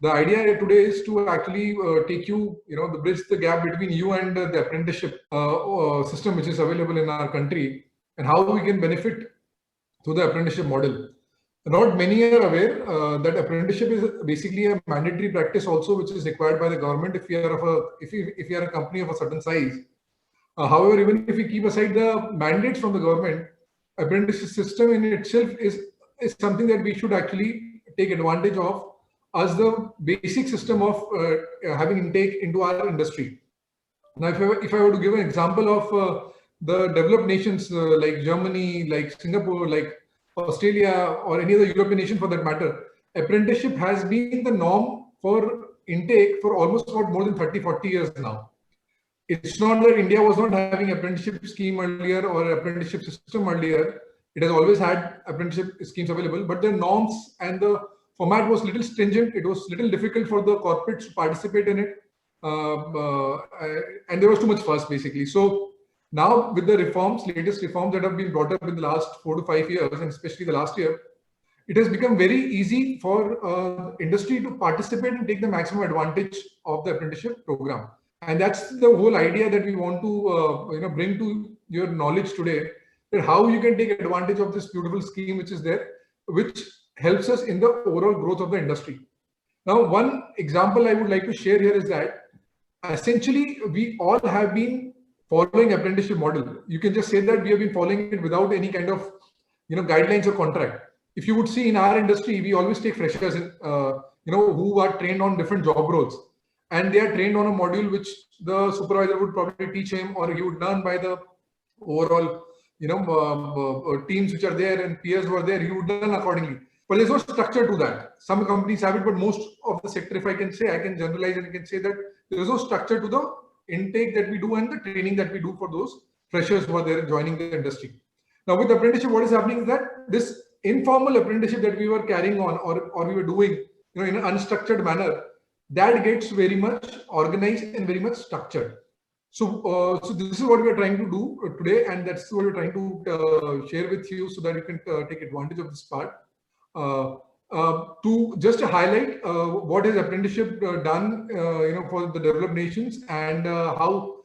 The idea today is to actually take you, bridge the gap between you and the apprenticeship system which is available in our country, and how we can benefit through the apprenticeship model. Not many are aware that apprenticeship is basically a mandatory practice also, which is required by the government if you are if you are a company of a certain size. However, even if we keep aside the mandates from the government, apprenticeship system in itself is something that we should actually take advantage of as the basic system of having intake into our industry. Now, if I were to give an example of the developed nations like Germany, like Singapore, like Australia, or any other European nation for that matter, apprenticeship has been the norm for intake for almost about more than 30, 40 years now. It's not that India was not having apprenticeship scheme earlier or apprenticeship system earlier. It has always had apprenticeship schemes available, but the norms and the format was little stringent. It was little difficult for the corporates to participate in it, and there was too much fuss basically. So now with the reforms, latest reforms that have been brought up in the last 4 to 5 years, and especially the last year, it has become very easy for industry to participate and take the maximum advantage of the apprenticeship program. And that's the whole idea that we want to bring to your knowledge today, that how you can take advantage of this beautiful scheme which is there, which helps us in the overall growth of the industry. Now, one example I would like to share here is that essentially we all have been following apprenticeship model. You can just say that we have been following it without any kind of guidelines or contract. If you would see in our industry, we always take freshers in, who are trained on different job roles, and they are trained on a module which the supervisor would probably teach him, or he would learn by the overall teams which are there and peers who are there. He would learn accordingly. But there's no structure to that. Some companies have it, but most of the sector, if I can say, I can generalize and I can say that there is no structure to the intake that we do and the training that we do for those freshers who are there joining the industry. Now, with apprenticeship, what is happening is that this informal apprenticeship that we were carrying on, or we were doing, in an unstructured manner, that gets very much organized and very much structured. So, so this is what we are trying to do today, and that's what we're trying to share with you, so that you can take advantage of this part. To just highlight what is apprenticeship done, for the developed nations, and how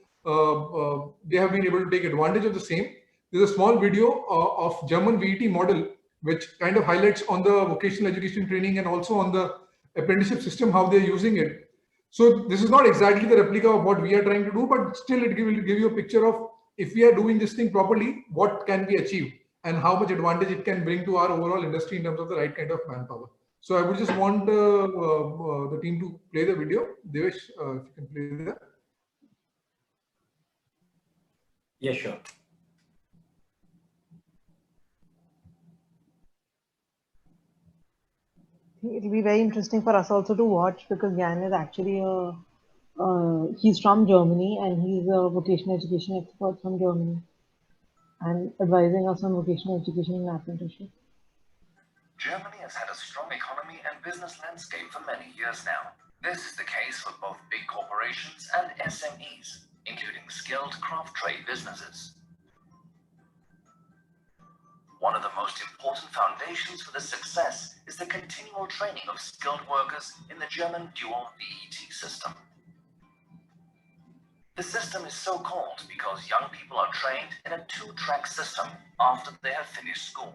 they have been able to take advantage of the same. There's a small video of German VET model, which kind of highlights on the vocational education training and also on the apprenticeship system, how they're using it. So this is not exactly the replica of what we are trying to do, but still it will give you a picture of, if we are doing this thing properly, what can be achieved and how much advantage it can bring to our overall industry in terms of the right kind of manpower. So I would just want the team to play the video. Devesh, if you can play that. Yeah, sure. It'll be very interesting for us also to watch, because Jan is actually he's from Germany, and he's a vocational education expert from Germany, and advising us on vocational education and apprenticeship. Germany has had a strong economy and business landscape for many years now. This is the case for both big corporations and SMEs, including skilled craft trade businesses. One of the most important foundations for this success is the continual training of skilled workers in the German dual VET system. The system is so called because young people are trained in a two-track system after they have finished school.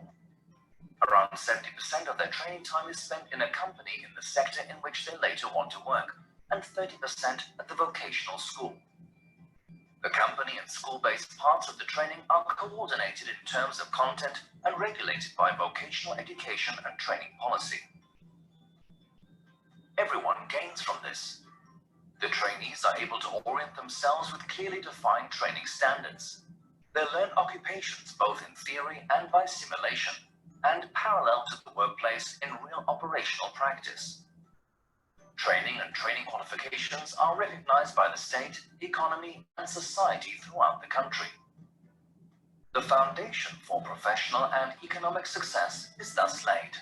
Around 70% of their training time is spent in a company in the sector in which they later want to work, and 30% at the vocational school. The company and school-based parts of the training are coordinated in terms of content and regulated by vocational education and training policy. Everyone gains from this. The trainees are able to orient themselves with clearly defined training standards. They learn occupations both in theory and by simulation, and parallel to the workplace in real operational practice. Training and training qualifications are recognized by the state, economy, and society throughout the country. The foundation for professional and economic success is thus laid.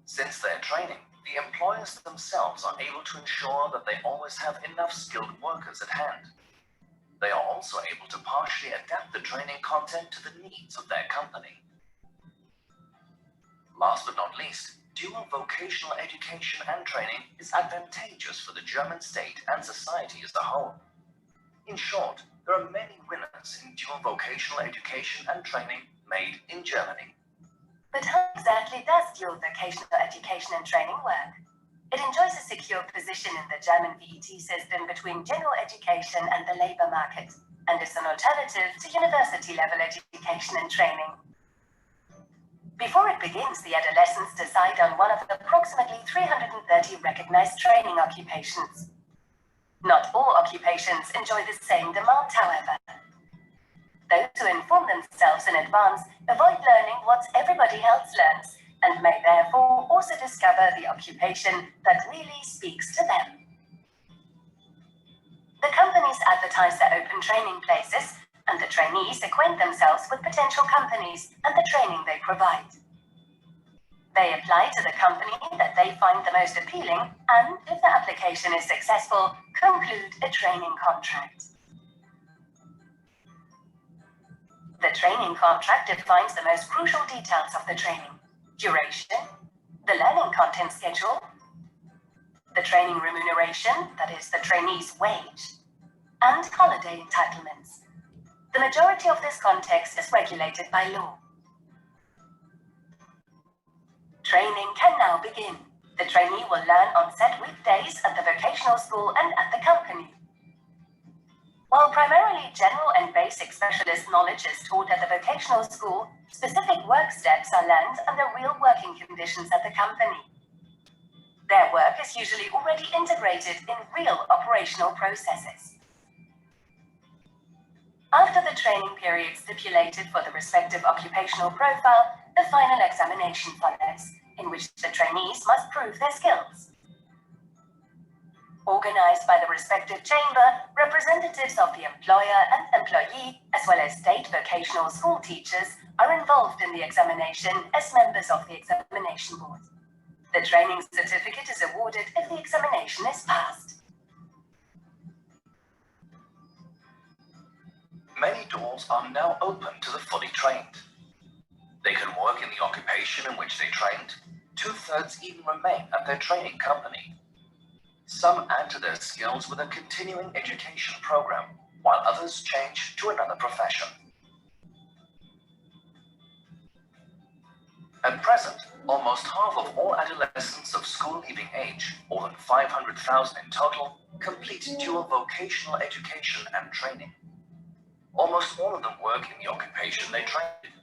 Since their training, the employers themselves are able to ensure that they always have enough skilled workers at hand. They are also able to partially adapt the training content to the needs of their company. Last but not least, dual vocational education and training is advantageous for the German state and society as a whole. In short, there are many winners in dual vocational education and training made in Germany. But how exactly does dual vocational education and training work? It enjoys a secure position in the German VET system between general education and the labour market, and is an alternative to university-level education and training. Before it begins, the adolescents decide on one of the approximately 330 recognized training occupations. Not all occupations enjoy the same demand, however. Those who inform themselves in advance avoid learning what everybody else learns, and may therefore also discover the occupation that really speaks to them. The companies advertise their open training places, and the trainees acquaint themselves with potential companies and the training they provide. They apply to the company that they find the most appealing, and if the application is successful, conclude a training contract. The training contract defines the most crucial details of the training: duration, the learning content schedule, the training remuneration, that is, the trainee's wage, and holiday entitlements. The majority of this context is regulated by law. Training can now begin. The trainee will learn on set weekdays at the vocational school and at the company. While primarily general and basic specialist knowledge is taught at the vocational school, specific work steps are learned under real working conditions at the company. Their work is usually already integrated in real operational processes. After the training period stipulated for the respective occupational profile, the final examination follows, in which the trainees must prove their skills. Organized by the respective chamber, representatives of the employer and employee, as well as state vocational school teachers, are involved in the examination as members of the examination board. The training certificate is awarded if the examination is passed. Many doors are now open to the fully trained. They can work in the occupation in which they trained. 2/3 even remain at their training company. Some add to their skills with a continuing education program, while others change to another profession. At present, almost half of all adolescents of school-leaving age, more than 500,000 in total, complete dual vocational education and training. Almost all of them work in the occupation they trained in.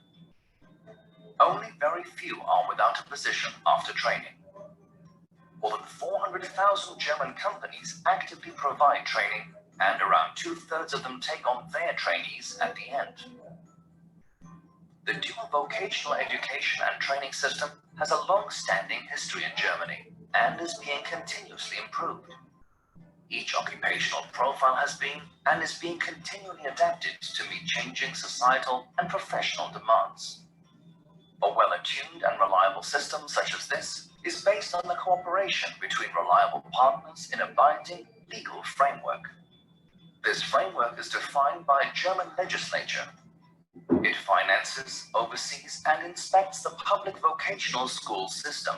Only very few are without a position after training. More than 400,000 German companies actively provide training, and around 2/3 of them take on their trainees at the end. The dual vocational education and training system has a long-standing history in Germany and is being continuously improved. Each occupational profile has been and is being continually adapted to meet changing societal and professional demands. A well-attuned and reliable system such as this is based on the cooperation between reliable partners in a binding legal framework. This framework is defined by a German legislature. It finances, oversees, and inspects the public vocational school system.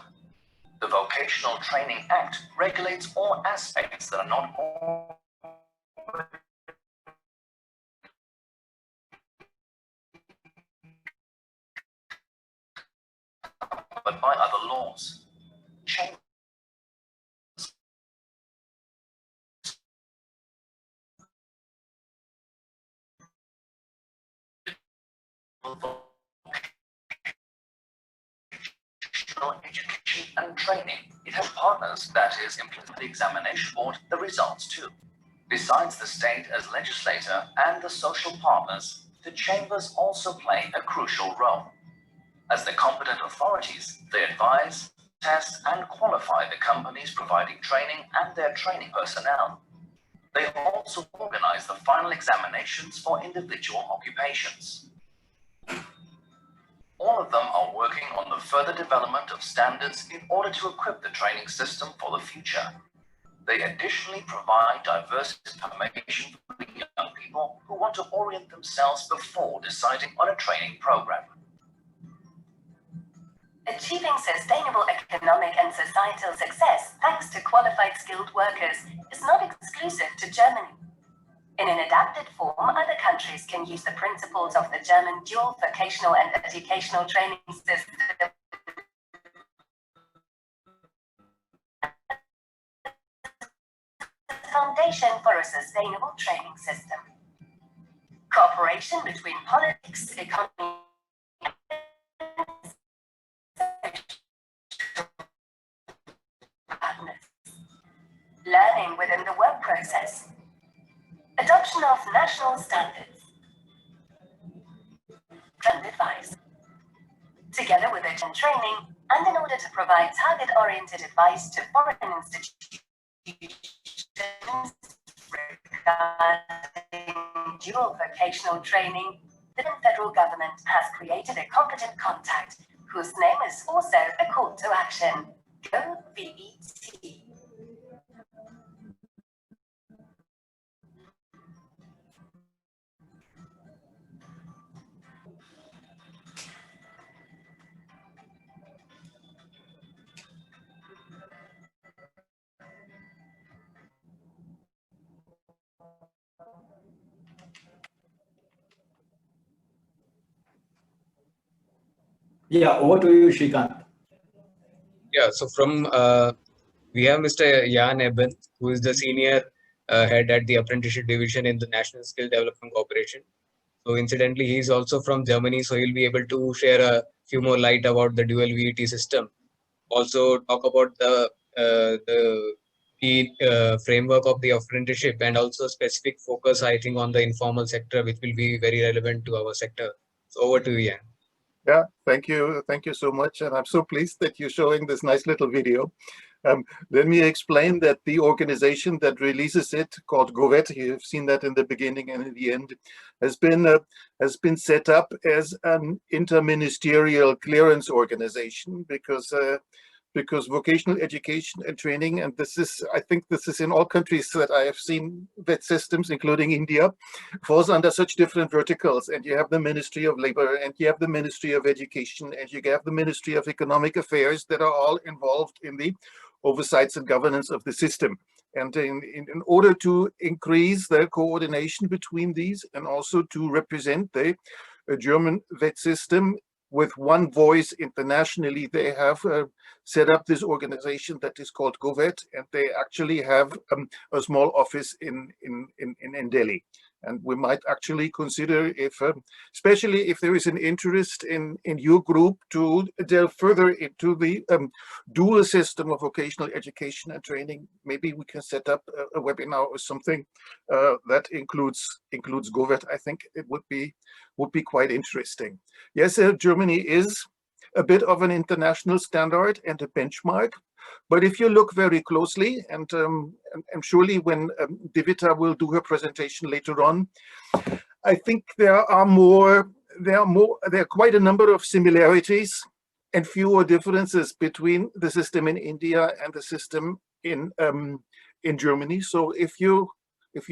The Vocational Training Act regulates all aspects that are not but by other laws. Education and training. It has partners, that is, implement the examination board, the results too. Besides the state as legislator and the social partners, the chambers also play a crucial role. As the competent authorities, they advise, test, and qualify the companies providing training and their training personnel. They also organize the final examinations for individual occupations. All of them are working on the further development of standards in order to equip the training system for the future. They additionally provide diverse information for the young people who want to orient themselves before deciding on a training program. Achieving sustainable economic and societal success thanks to qualified skilled workers is not exclusive to Germany. In an adapted form, other countries can use the principles of the German dual vocational and educational training system as a foundation for a sustainable training system. Cooperation between politics, economy, partners. Learning within the work process. Adoption of national standards. And advice. Together with it and training, and in order to provide target-oriented advice to foreign institutions regarding dual vocational training, the federal government has created a competent contact whose name is also a call to action. Go VET. Yeah, over to you, Shrikant. Yeah, so from we have Mr. Jan Eben, who is the senior head at the apprenticeship division in the National Skill Development Corporation. So incidentally, he's also from Germany, so he'll be able to share a few more light about the dual VET system. Also talk about the framework of the apprenticeship and also specific focus, I think, on the informal sector, which will be very relevant to our sector. So over to you, Jan. Yeah, thank you so much, and I'm so pleased that you're showing this nice little video. Let me explain that the organization that releases it, called GOVET, you've seen that in the beginning and in the end, has been set up as an interministerial clearance organization because vocational education and training, and I think this is in all countries that I have seen VET systems, including India, falls under such different verticals. And you have the Ministry of Labor, and you have the Ministry of Education, and you have the Ministry of Economic Affairs that are all involved in the oversights and governance of the system. And in order to increase the coordination between these and also to represent the German VET system with one voice internationally, they have set up this organization that is called GOVET, and they actually have a small office in Delhi. And we might actually consider, if, especially if there is an interest in your group, to delve further into the dual system of vocational education and training. Maybe we can set up a webinar or something that includes GOVET. I think it would be quite interesting. Yes, Germany is a bit of an international standard and a benchmark. But if you look very closely, and surely when Divita will do her presentation later on, I think there are quite a number of similarities and fewer differences between the system in India and the system in Germany. So if you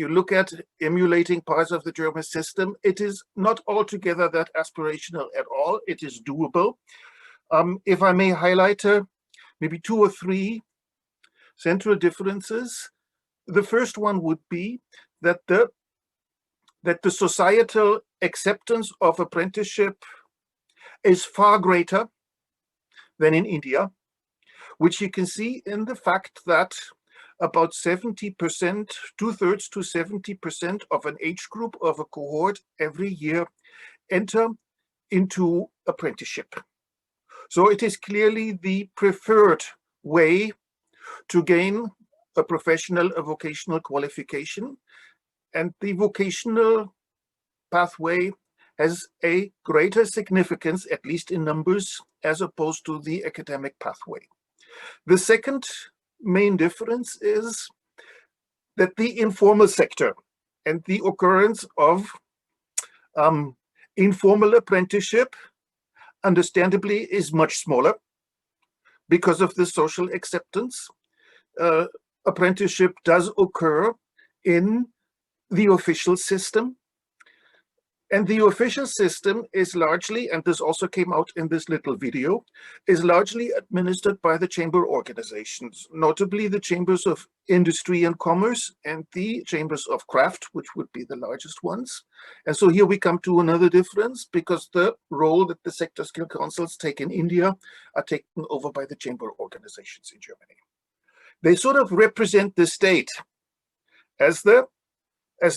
look at emulating parts of the German system, it is not altogether that aspirational at all. It is doable. If I may highlight maybe 2 or 3 central differences. The first one would be that the societal acceptance of apprenticeship is far greater than in India, which you can see in the fact that about 70%, 2/3 to 70% of an age group of a cohort every year enter into apprenticeship. So it is clearly the preferred way to gain a professional, a vocational qualification. And the vocational pathway has a greater significance, at least in numbers, as opposed to the academic pathway. The second main difference is that the informal sector and the occurrence of informal apprenticeship understandably is much smaller because of the social acceptance. Apprenticeship does occur in the official system. And the official system is largely, and this also came out in this little video, is largely administered by the chamber organizations, notably the chambers of industry and commerce and the chambers of craft, which would be the largest ones. And so here we come to another difference, because the role that the sector skill councils take in India are taken over by the chamber organizations in Germany. They sort of represent the state as the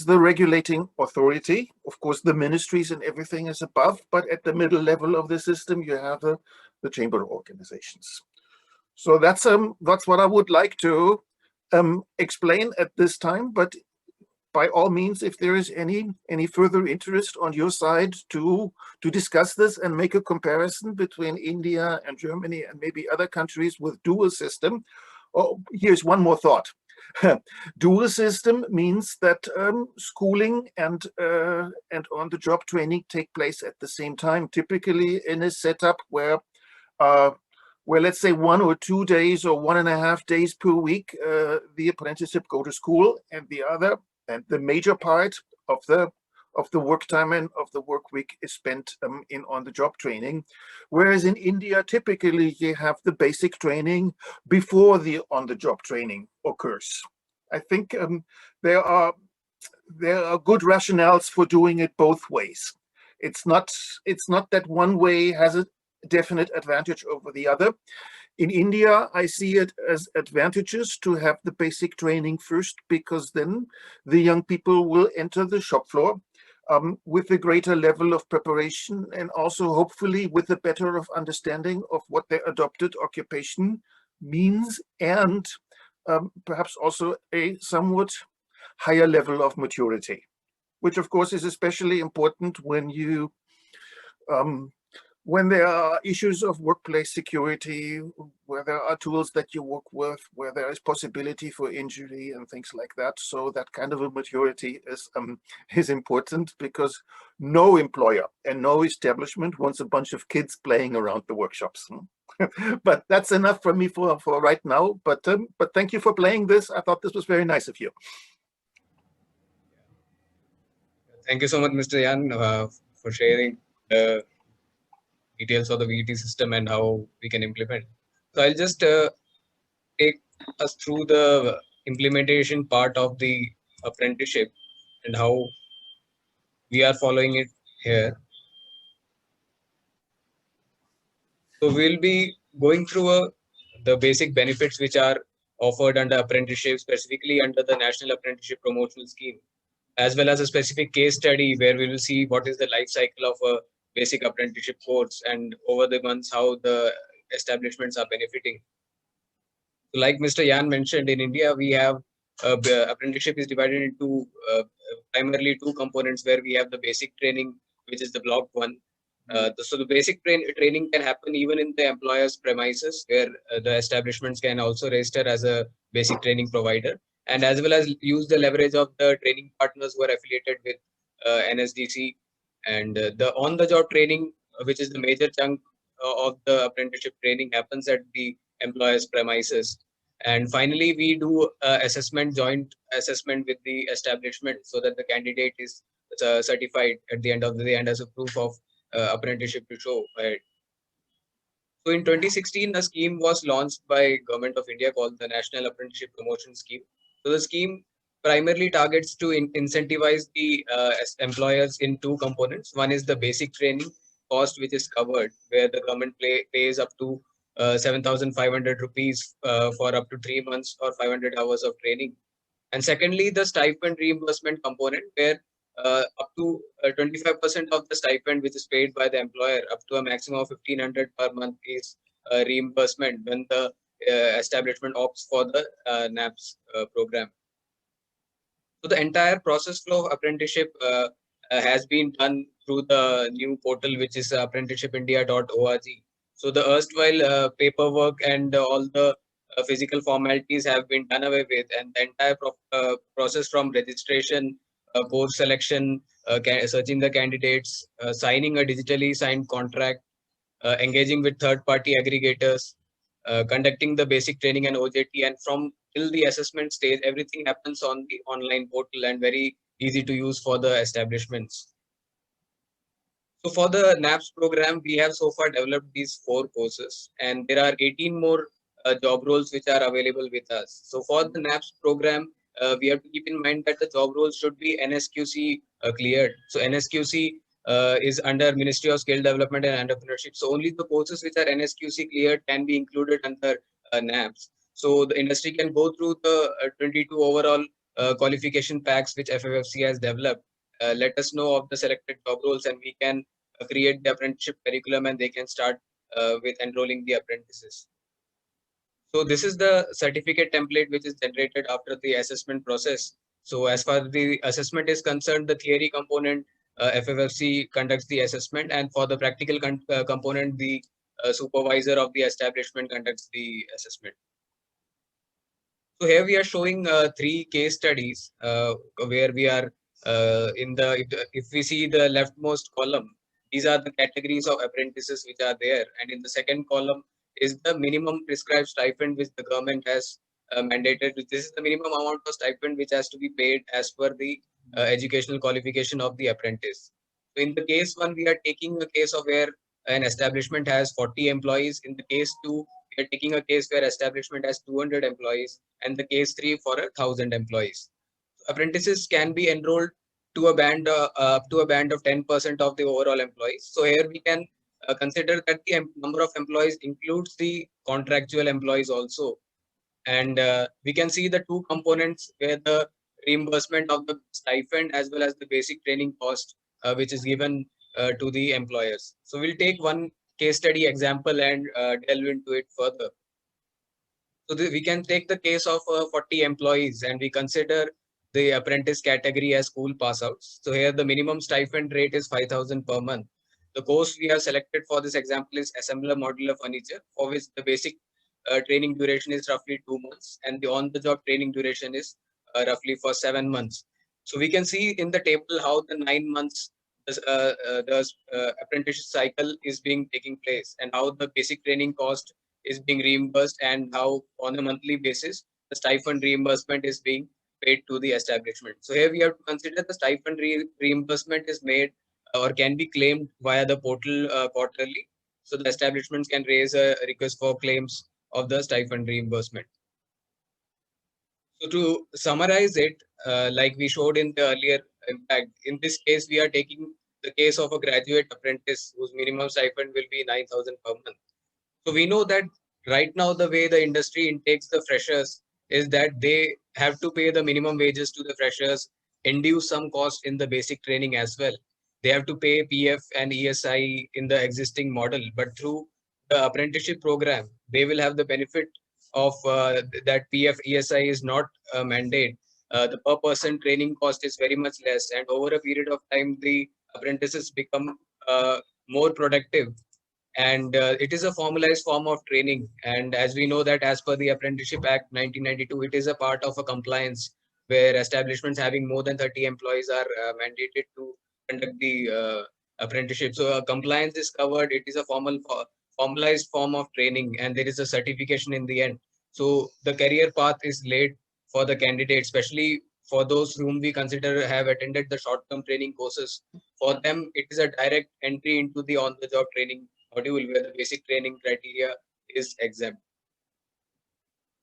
regulating authority. Of course, the ministries and everything is above, but at the middle level of the system, you have the chamber organizations. So that's what I would like to explain at this time. But by all means, if there is any further interest on your side to discuss this and make a comparison between India and Germany and maybe other countries with dual system. Oh, here's one more thought. Dual system means that schooling and on-the-job training take place at the same time, typically in a setup where let's say 1 or 2 days or 1.5 days per week, the apprenticeship go to school, and the major part of the work time and of the work week is spent in on-the-job training. Whereas in India, typically you have the basic training before the on-the-job training occurs. I think there are good rationales for doing it both ways. It's not that one way has a definite advantage over the other. In India, I see it as advantageous to have the basic training first, because then the young people will enter the shop floor with a greater level of preparation, and also hopefully with a better of understanding of what their adopted occupation means, and perhaps also a somewhat higher level of maturity, which of course is especially important when there are issues of workplace security, where there are tools that you work with, where there is possibility for injury and things like that. So that kind of a maturity is important, because no employer and no establishment wants a bunch of kids playing around the workshops. But that's enough for me for right now. But thank you for playing this. I thought this was very nice of you. Thank you so much, Mr. Jan, for sharing the details of the VET system and how we can implement. So I'll just take us through the implementation part of the apprenticeship and how we are following it here. So we'll be going through the basic benefits which are offered under apprenticeship, specifically under the National Apprenticeship Promotional Scheme, as well as a specific case study where we will see what is the life cycle of a basic apprenticeship course, and over the months how the establishments are benefiting. So like Mr. Jan mentioned, in India we have apprenticeship is divided into primarily 2 components, where we have the basic training, which is the block 1. So the basic training can happen even in the employer's premises, where the establishments can also register as a basic training provider, and as well as use the leverage of the training partners who are affiliated with NSDC. And the on-the-job training, which is the major chunk of the apprenticeship training, happens at the employer's premises. And finally, we do joint assessment with the establishment, so that the candidate is certified at the end of the day and as a proof of apprenticeship to show. Right? So in 2016, a scheme was launched by Government of India called the National Apprenticeship Promotion Scheme. So the scheme primarily targets to incentivize the employers in 2 components. One is the basic training cost, which is covered, where the government pays up to 7,500 rupees for up to 3 months or 500 hours of training. And secondly, the stipend reimbursement component, where up to 25% of the stipend which is paid by the employer, up to a maximum of 1,500 per month, is reimbursement when the establishment opts for the NAPS program. So the entire process flow of apprenticeship has been done through the new portal, which is apprenticeshipindia.org. So the erstwhile paperwork and all the physical formalities have been done away with, and the entire process from registration, course selection, searching the candidates, signing a digitally signed contract, engaging with third-party aggregators, conducting the basic training and OJT, and from till the assessment stage, everything happens on the online portal and very easy to use for the establishments. So for the NAPS program, we have so far developed these 4 courses, and there are 18 more job roles which are available with us. So for the NAPS program, we have to keep in mind that the job roles should be NSQC cleared. So NSQC is under Ministry of Skill Development and Entrepreneurship. So only the courses which are NSQC cleared can be included under NAPS. So the industry can go through the 22 overall qualification packs which FFFC has developed. Let us know of the selected job roles, and we can create the apprenticeship curriculum, and they can start with enrolling the apprentices. So this is the certificate template which is generated after the assessment process. So as far as the assessment is concerned, the theory component, FFFC conducts the assessment, and for the practical component, the supervisor of the establishment conducts the assessment. So here we are showing 3 case studies where we are if we see the leftmost column, these are the categories of apprentices which are there, and in the second column is the minimum prescribed stipend which the government has mandated. This is the minimum amount of stipend which has to be paid as per the educational qualification of the apprentice. So in the case 1, we are taking a case of where an establishment has 40 employees. In the case 2, we are taking a case where establishment has 200 employees, and the case 3 for 1,000 employees. Apprentices can be enrolled to a band up to a band of 10% of the overall employees. So here we can consider that the number of employees includes the contractual employees also, and we can see the 2 components where the reimbursement of the stipend as well as the basic training cost which is given to the employers. So we'll take one case study example and delve into it further. So we can take the case of 40 employees, and we consider the apprentice category as school pass outs. So here the minimum stipend rate is 5,000 per month. The course we have selected for this example is assembler modular furniture, for which the basic training duration is roughly 2 months, and the on-the-job training duration is roughly for 7 months. So we can see in the table how the 9 months the apprenticeship cycle is being taking place, and how the basic training cost is being reimbursed, and how on a monthly basis the stipend reimbursement is being paid to the establishment. So here we have to consider the stipend reimbursement is made or can be claimed via the portal quarterly. So the establishments can raise a request for claims of the stipend reimbursement. So to summarize it, like we showed in the earlier impact, in this case, we are taking the case of a graduate apprentice whose minimum stipend will be 9,000 per month. So we know that right now the way the industry intakes the freshers is that they have to pay the minimum wages to the freshers, induce some cost in the basic training as well. They have to pay PF and ESI in the existing model, but through the apprenticeship program, they will have the benefit of that PF ESI is not a mandate. The per person training cost is very much less, and over a period of time, the apprentices become more productive, and it is a formalized form of training. And as we know that as per the Apprenticeship Act 1992, it is a part of a compliance where establishments having more than 30 employees are mandated to conduct the apprenticeship. So compliance is covered. It is a formalized form of training, and there is a certification in the end. So the career path is laid for the candidate, especially for those whom we consider have attended the short-term training courses. For them, it is a direct entry into the on-the-job training module where the basic training criteria is exempt.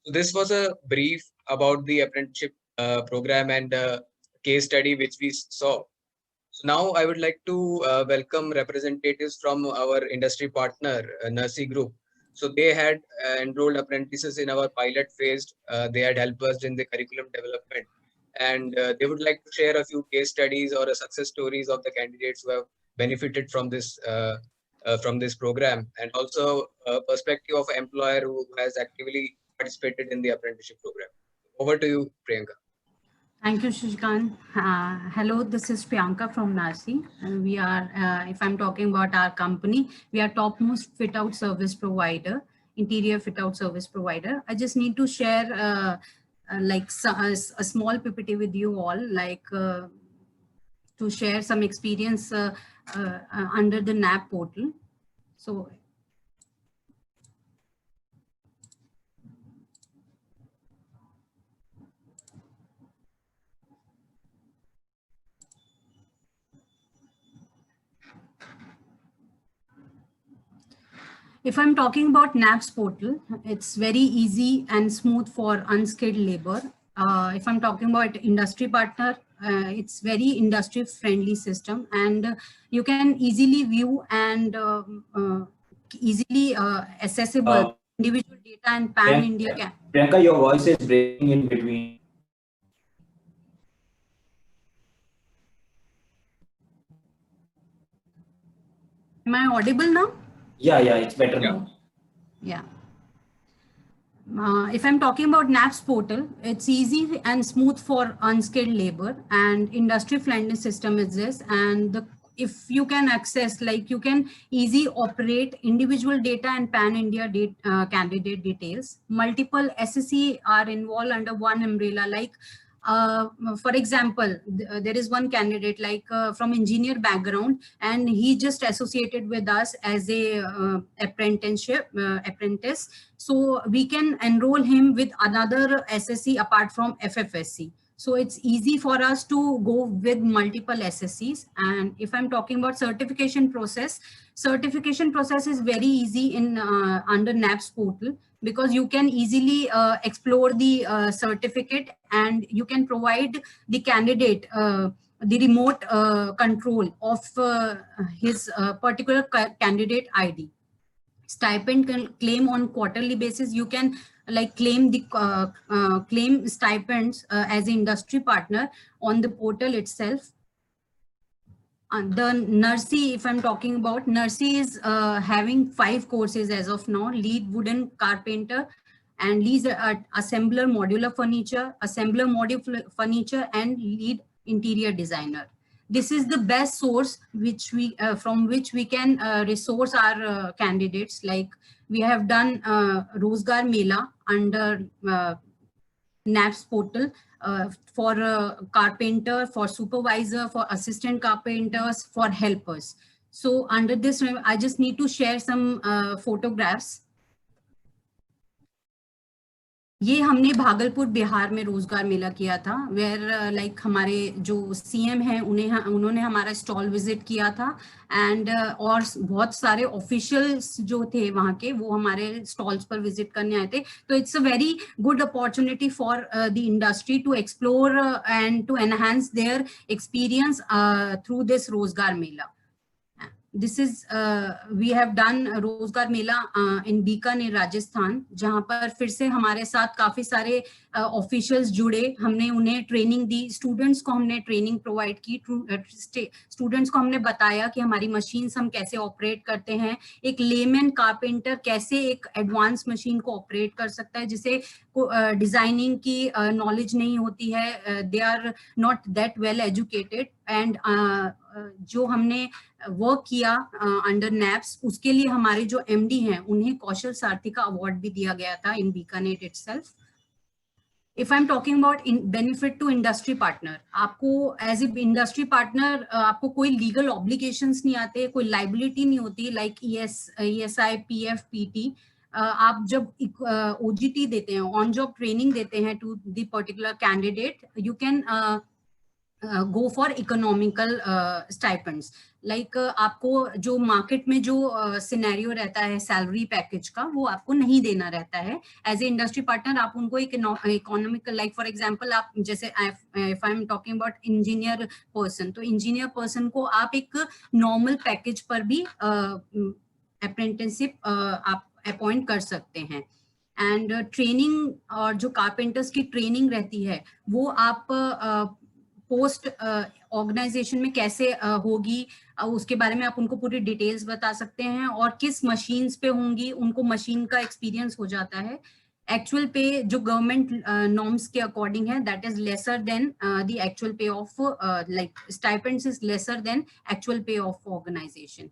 So this was a brief about the apprenticeship program and case study which we saw. So now I would like to welcome representatives from our industry partner, Nursi Group. So they had enrolled apprentices in our pilot phase. They had helped us in the curriculum development, and they would like to share a few case studies or success stories of the candidates who have benefited from this program, and also a perspective of an employer who has actively participated in the apprenticeship program. Over to you, Priyanka. Thank you, Shishikant. Hello, this is Priyanka from Nasi. And we are, if I'm talking about our company, we are topmost fit out service provider, interior fit out service provider. I just need to share a small PPT with you all, to share some experience under the NAP portal. So If I'm talking about NAPS portal, it's very easy and smooth for unskilled labor. If I'm talking about industry partner, it's very industry friendly system, and you can easily view and easily accessible individual data and pan India. Priyanka, your voice is breaking in between. Am I audible now? Yeah, it's better now. Yeah. If I'm talking about NAPS portal, it's easy and smooth for unskilled labor, and industry friendly system is this. And if you can access, like you can easy operate individual data and pan India candidate details. Multiple SSC are involved under one umbrella. Like for example, there is one candidate like from engineer background, and he just associated with us as a apprentice. So we can enroll him with another SSC apart from FFSC. So it's easy for us to go with multiple SSCs. And if I'm talking about certification process is very easy in under NAPS portal, because you can easily explore the certificate, and you can provide the candidate the remote control of his particular candidate ID. Stipend can claim on quarterly basis. You can like claim the claim stipends as an industry partner on the portal itself. The NERSI, if I'm talking about, NERSI is having 5 courses as of now: lead wooden carpenter, and lead assembler modular furniture, assembler modular furniture, and lead interior designer. This is the best source which we from which we can resource our candidates. Like we have done Rozgar Mela under NAPS portal for carpenter, for supervisor, for assistant carpenters, for helpers. So under this, I just need to share some photographs. ये हमने भागलपुर बिहार में रोजगार मेला किया था, where like हमारे जो CM हैं उन्होंने हमारा स्टॉल विजिट किया था, एंड और बहुत सारे ऑफिशियल्स जो थे वहाँ के, वो हमारे स्टॉल्स पर विजिट करने आए थे. तो it's a very good opportunity for the industry to explore and to enhance their experience through this रोजगार मेला. This is we have done रोजगार मेला in बीकानेर राजस्थान, जहां पर फिर से हमारे साथ काफी सारे ऑफिशियल्स जुड़े. हमने उन्हें ट्रेनिंग दी, स्टूडेंट्स को हमने ट्रेनिंग प्रोवाइड की, स्टूडेंट्स को हमने बताया कि हमारी मशीन्स हम कैसे ऑपरेट करते हैं, एक लेमैन कारपेंटर कैसे एक एडवांस मशीन को ऑपरेट कर सकता है, जिसे डिजाइनिंग की नॉलेज नहीं होती है, they are not that well educated. And जो हमने वर्क किया अंडर नैप्स, उसके लिए हमारे जो एमडी हैं उन्हें कौशल सारथी का अवार्ड भी दिया गया था in Bikaner itself. If I am talking about benefit to industry partner, आपको एज ए इंडस्ट्री पार्टनर आपको कोई लीगल ऑब्लिगेशंस नहीं आते, कोई लाइबिलिटी नहीं होती, लाइक ESI, PF, PT. आप जब OGT देते हैं, ऑन जॉब ट्रेनिंग देते हैं to the particular candidate, you can go for economical stipends. Like आपको जो मार्केट में जो सिनेरियो रहता है सैलरी पैकेज का, वो आपको नहीं देना रहता है. एज ए इंडस्ट्री पार्टनर आप उनको एक इकोनॉमिकल, लाइक फॉर एग्जांपल आप जैसे if I am talking about engineer person, तो इंजीनियर पर्सन को आप एक नॉर्मल पैकेज पर भी अप्रेंटिसशिप आप अपॉइंट कर सकते हैं. एंड ट्रेनिंग और जो कारपेंटर्स की ट्रेनिंग रहती है वो आप पोस्ट ऑर्गेनाइजेशन में कैसे होगी, उसके बारे में आप उनको पूरी डिटेल्स बता सकते हैं, और किस मशीन्स पे होंगी, उनको मशीन का एक्सपीरियंस हो जाता है. एक्चुअल पे जो गवर्नमेंट नॉर्म्स के अकॉर्डिंग है, that is lesser than the actual pay of, like stipends is lesser than actual pay of organisation.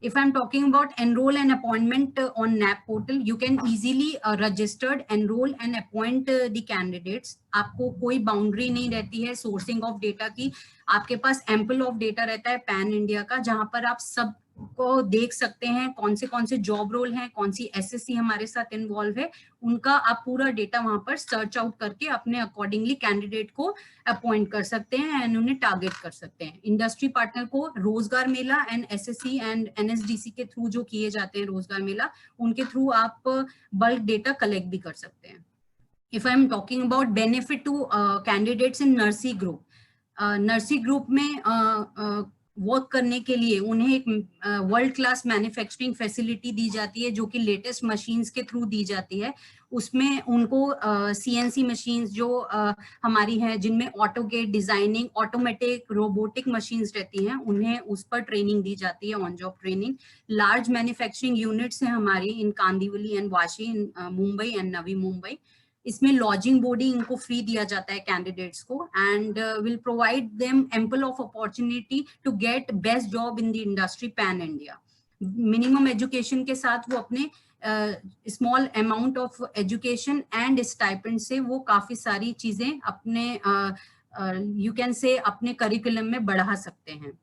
If I'm talking about enroll and appointment on NAP portal, you can easily registered, enroll and appoint the candidates. आपको कोई boundary नहीं रहती है sourcing of data की. आपके पास ample of data रहता है pan India का, जहां पर आप सब को देख सकते हैं, कौन से जॉब रोल हैं, कौन सी एसएससी हमारे साथ इन्वॉल्व है, उनका आप पूरा डेटा वहां पर सर्च आउट करके अपने अकॉर्डिंगली कैंडिडेट को अपॉइंट कर सकते हैं एंड उन्हें टारगेट कर सकते हैं। इंडस्ट्री पार्टनर को रोजगार मेला एंड एसएससी एंड एनएसडीसी के थ्रू जो किए जाते हैं रोजगार मेला, उनके थ्रू आप बल्क डेटा कलेक्ट भी कर सकते हैं। If I'm talking about benefit to candidates in Narsi group, Narsi group में वर्क करने के लिए उन्हें एक वर्ल्ड क्लास मैन्युफैक्चरिंग फैसिलिटी दी जाती है जो कि लेटेस्ट मशीन्स के थ्रू दी जाती है। उसमें उनको सीएनसी मशीन्स जो हमारी हैं, जिनमें auto gate designing, automatic robotic machines रहती हैं, उन्हें उस पर ट्रेनिंग दी जाती है, on job training. Large manufacturing units हैं हमारी in Kandivali and Vashi, in Mumbai and Navi Mumbai. इसमें लॉजिंग बोर्डिंग इनको फ्री दिया जाता है कैंडिडेट्स को, and will provide them ample of opportunity to get best job in the industry pan India. Minimum education के साथ वो अपने small amount of education and stipend से वो काफी सारी चीजें अपने यू कैन से अपने करिकुलम में बढ़ा सकते हैं।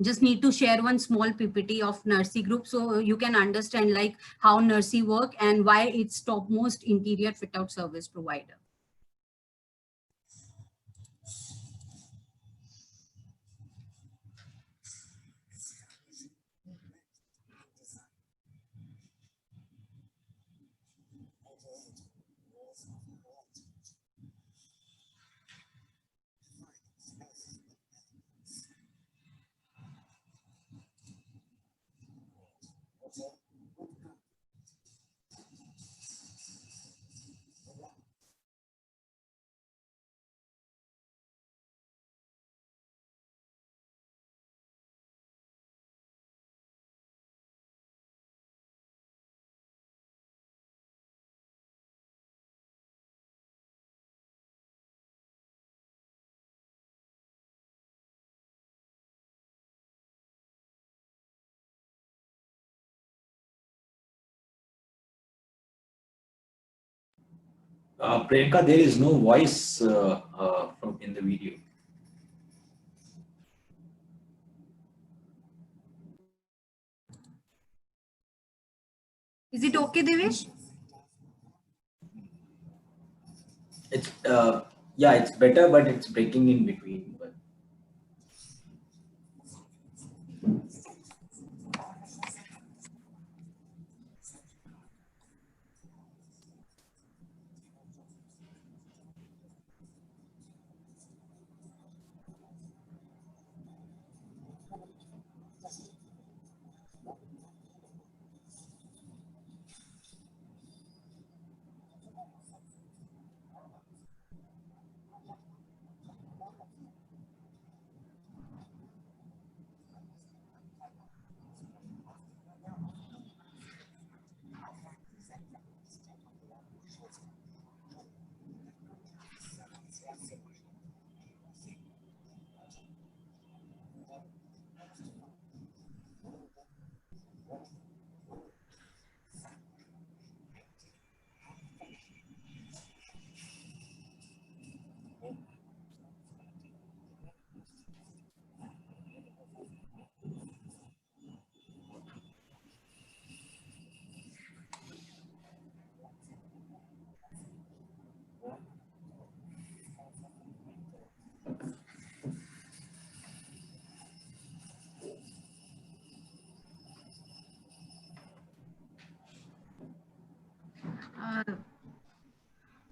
Just need to share one small PPT of Nursi Group so you can understand like how Nursi work and why it's topmost interior fit out service provider. Priyanka, there is no voice from in the video. Is it okay, Devesh? It's yeah, it's better, but it's breaking in between. But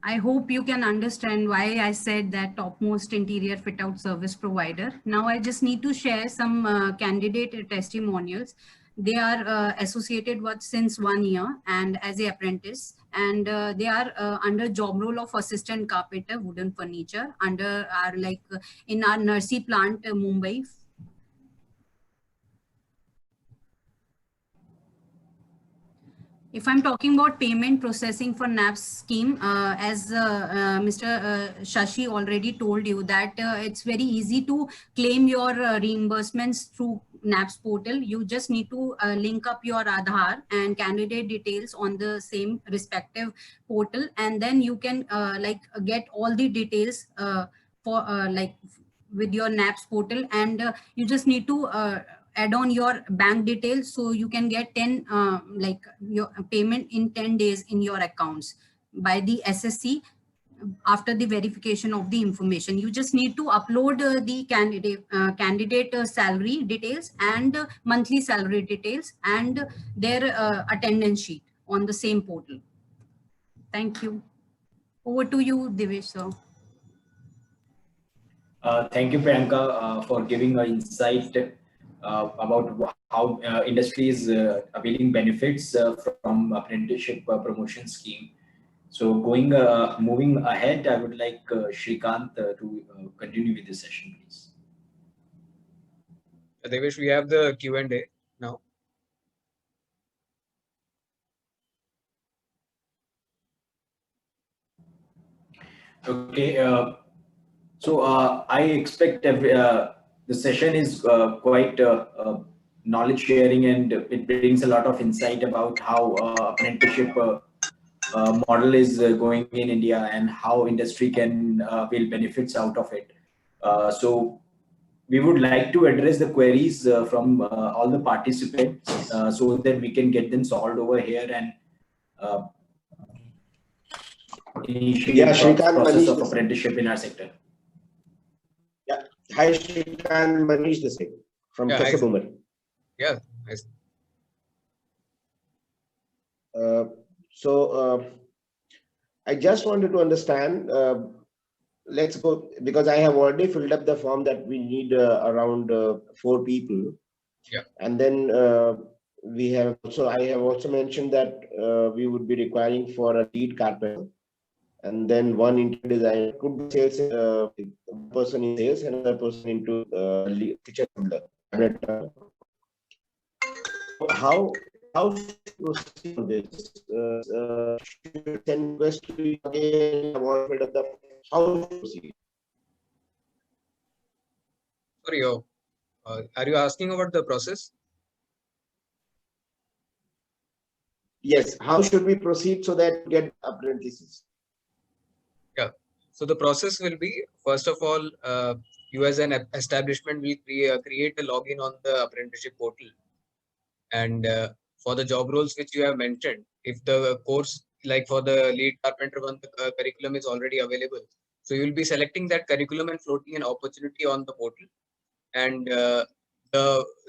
I hope you can understand why I said that topmost interior fit out service provider. Now I just need to share some candidate testimonials. They are associated with since 1 year and as a apprentice, and they are under job role of assistant carpenter, wooden furniture, under our in our Nursi plant, Mumbai. If I'm talking about payment processing for NAPS scheme, as Mr. Shashi already told you that it's very easy to claim your reimbursements through NAPS portal. You just need to link up your Aadhaar and candidate details on the same respective portal, and then you can get all the details for with your NAPS portal, and you just need to add on your bank details, so you can get 10 like your payment in 10 days in your accounts by the SSC. After the verification of the information, you just need to upload the candidate salary details and monthly salary details and their attendance sheet on the same portal. Thank you. Over to you, Divesh sir. Thank you, Priyanka, for giving an insight about how industry is availing benefits from apprenticeship promotion scheme. So moving ahead, I would like Shrikant to continue with the session, please. Devesh, we have the Q&A now. Okay. So I expect the session is quite knowledge sharing, and it brings a lot of insight about how apprenticeship model is going in India and how industry can avail benefits out of it. So we would like to address the queries from all the participants so that we can get them solved over here and initiate the process of apprenticeship in our sector. Yeah. Hi, Shrikant, Manish this way from Kesabumar. Yeah. Nice. So I just wanted to understand, let's go, because I have already filled up the form that we need around 4 people. Yeah. And then I have also mentioned that we would be requiring for a lead carpenter and then 1 interior designer, could be sales, person in sales and another person into kitchen builder. How should we proceed on this? Should we send request to you again? How should we proceed? Sorry, are you asking about the process? Yes. How should we proceed so that we get apprentices? Yeah. So the process will be, first of all, you as an establishment will create a login on the apprenticeship portal. And for the job roles which you have mentioned, if the course, like for the lead carpenter one, the curriculum is already available. So you will be selecting that curriculum and floating an opportunity on the portal. And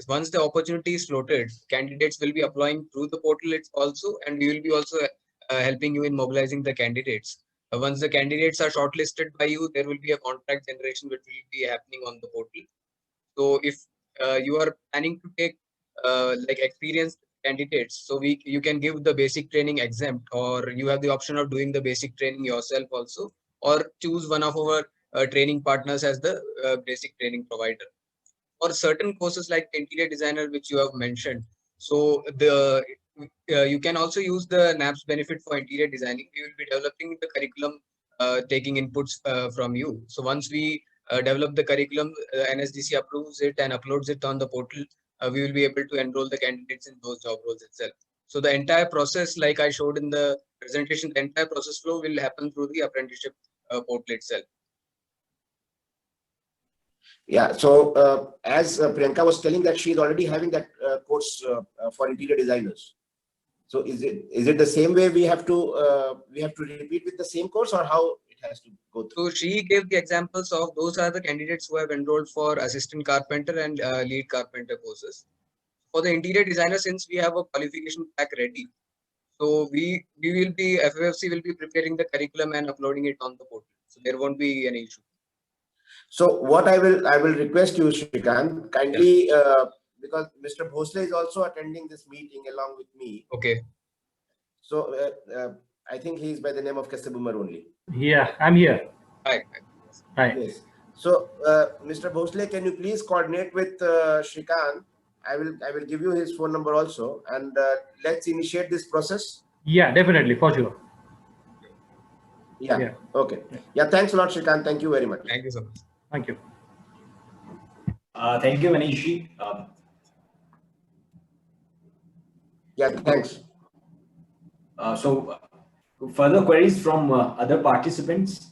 once the opportunity is floated, candidates will be applying through the portal also, and we will be also helping you in mobilizing the candidates. Once the candidates are shortlisted by you, there will be a contract generation which will be happening on the portal. So if you are planning to take like experienced candidates, so you can give the basic training exempt, or you have the option of doing the basic training yourself also, or choose one of our training partners as the basic training provider. For certain courses like interior designer, which you have mentioned, so you can also use the NAPS benefit for interior designing. We will be developing the curriculum, taking inputs from you. So once we develop the curriculum, NSDC approves it and uploads it on the portal, we will be able to enroll the candidates in those job roles itself. So the entire process, like I showed in the presentation, the entire process flow will happen through the apprenticeship portal itself. Yeah. So as Priyanka was telling that she is already having that course for interior designers. So is it the same way we have to repeat with the same course, or how it has to go through? So she gave the examples of those are the candidates who have enrolled for assistant carpenter and lead carpenter courses. For the interior designer, since we have a qualification pack ready, so we will be, FFFC will be preparing the curriculum and uploading it on the portal. So there won't be any issue. So what I will request you, Shrikant, kindly, because Mr. Bhosle is also attending this meeting along with me. Okay. So I think he is by the name of Kesabumar only. Yeah, I'm here. Hi. Hi. Yes. So Mr. Bhosle, can you please coordinate with Shrikant? I will give you his phone number also, and let's initiate this process. Yeah, definitely, for sure. Yeah. Okay. Yeah. Thanks a lot, Shrikant. Thank you very much. Thank you so much. Thank you. Thank you, Manish. Yeah. Thanks. So further queries from other participants?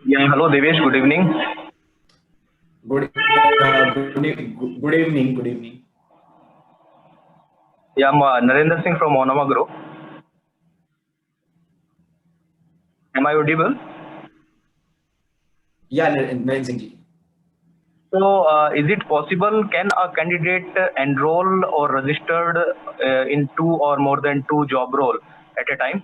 Yeah, hello Devesh, good evening. Good evening. Good evening. Yeah, I'm Narendra Singh from Onama Group. Am I audible? Yeah, Narendra Singh ji. So, is it possible, can a candidate enroll or registered in 2 or more than 2 job role at a time?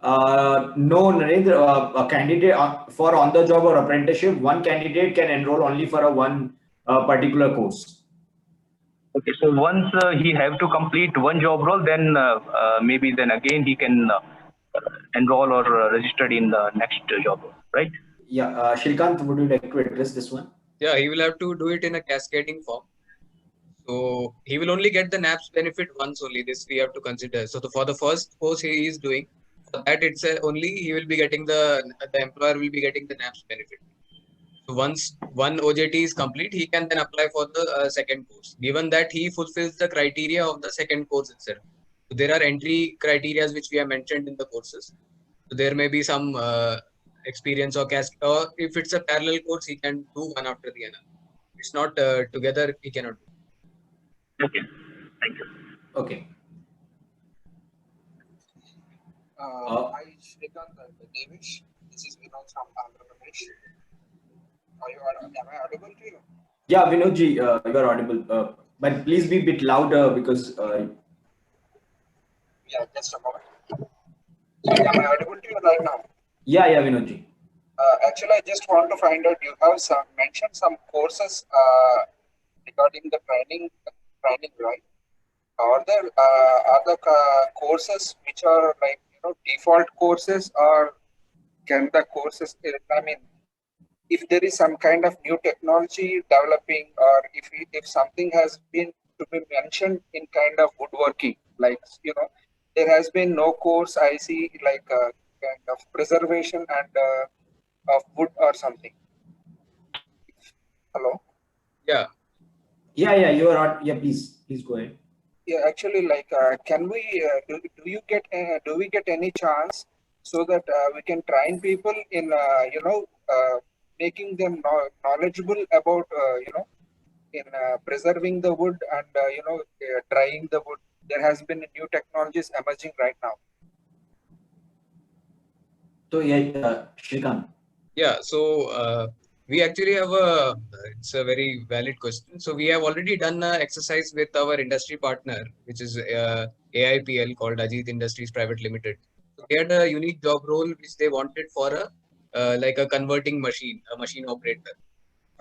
No, Narendra, a candidate for on-the-job or apprenticeship, one candidate can enroll only for a one particular course. Okay, so once he have to complete one job role, then maybe then again he can enroll or registered in the next job role, right? Yeah, Shrikant, would you like to address this one? Yeah, he will have to do it in a cascading form. So he will only get the NAPS benefit once only. This we have to consider. So for the first course he is doing, for that it's only he will be getting the employer will be getting the NAPS benefit. So once one OJT is complete, he can then apply for the second course, given that he fulfills the criteria of the second course itself. So there are entry criteria which we have mentioned in the courses. So there may be some experience or if it's a parallel course, he can do one after the other. It's not together, he cannot do. Okay, thank you. Okay. Hi, Shrikant and Devesh. This is Vinod from Andhra Pradesh. Am I audible to you? Yeah, Vinodji, you are audible. But please be a bit louder because. Yeah, just a moment. So, am I audible to you right now? Yeah, Vinodji. Actually, I just want to find out. You have mentioned some courses regarding the training, right? Are there other courses which are like default courses, or can the courses? I mean, if there is some kind of new technology developing, or if something has been to be mentioned in kind of woodworking, like there has been no course I see like kind of preservation and of wood or something. Hello. Yeah. You are on. Yeah, please go ahead. Yeah, actually, like, can we do we get any chance so that we can train people in making them knowledgeable about in preserving the wood and drying the wood. There has been new technologies emerging right now. So Shrikant. Yeah, so we actually have it's a very valid question. So we have already done an exercise with our industry partner, which is AIPL, called Ajit Industries Private Limited. So they had a unique job role which they wanted for like a converting machine, a machine operator.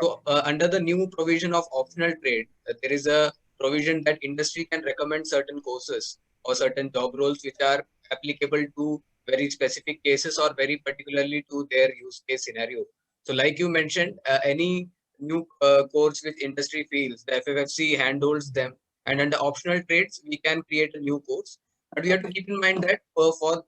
So under the new provision of optional trade, there is a provision that industry can recommend certain courses or certain job roles which are applicable to very specific cases or very particularly to their use case scenario. So like you mentioned, any new course which industry feels, the FFFC handholds them, and under optional trades, we can create a new course. But we have to keep in mind that for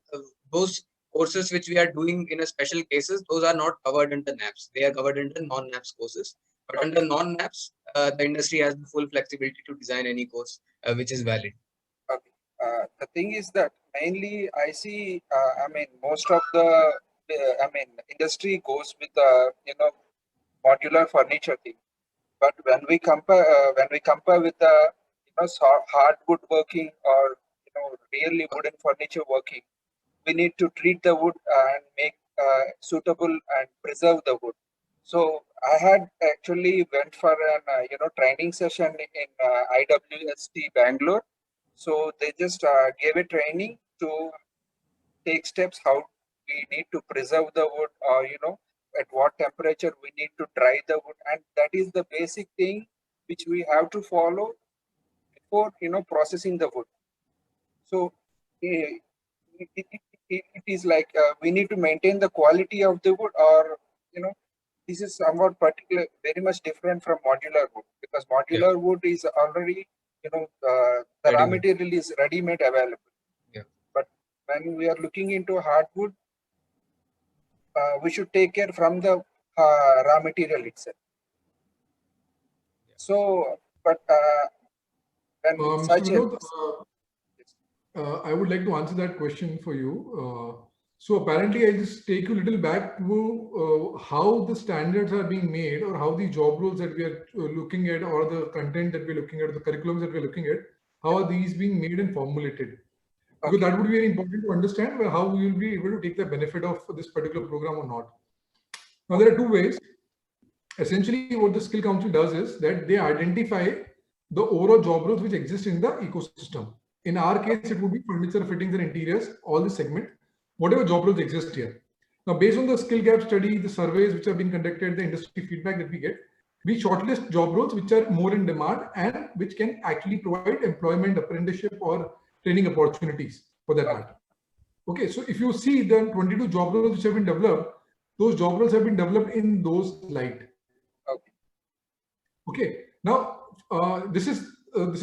those courses which we are doing in a special cases, those are not covered under NAPS. They are covered under non-NAPS courses. But under non-NAPS, the industry has the full flexibility to design any course which is valid. Okay. The thing is that mainly I see, I mean, most of the, industry goes with modular furniture thing. But when we compare with the hardwood working or really wooden furniture working, we need to treat the wood and make suitable and preserve the wood. So I had actually went for an training session in IWST Bangalore. So they just gave a training to take steps how we need to preserve the wood, or at what temperature we need to dry the wood, and that is the basic thing which we have to follow before processing the wood. So it is like we need to maintain the quality of the wood, or this is somewhat very much different from modular wood, because modular wood is already the raw material is ready-made available. Yeah. But when we are looking into hardwood, we should take care from the raw material itself. So, but when such Vinod, I would like to answer that question for you. So apparently, I just take you a little back to how the standards are being made, or how the job roles that we are looking at, or the content that we're looking at, the curriculums that we're looking at, how are these being made and formulated? Because that would be very important to understand how we will be able to take the benefit of this particular program or not. Now, there are two ways. Essentially, what the Skill Council does is that they identify the overall job roles which exist in the ecosystem. In our case, it would be furniture, fittings, and interiors, all the segment, whatever job roles exist here. Now, based on the skill gap study, the surveys which have been conducted, the industry feedback that we get, we shortlist job roles which are more in demand and which can actually provide employment, apprenticeship, or training opportunities for that matter. Okay, so if you see the 22 job roles which have been developed, those job roles have been developed in those light. Okay, now this is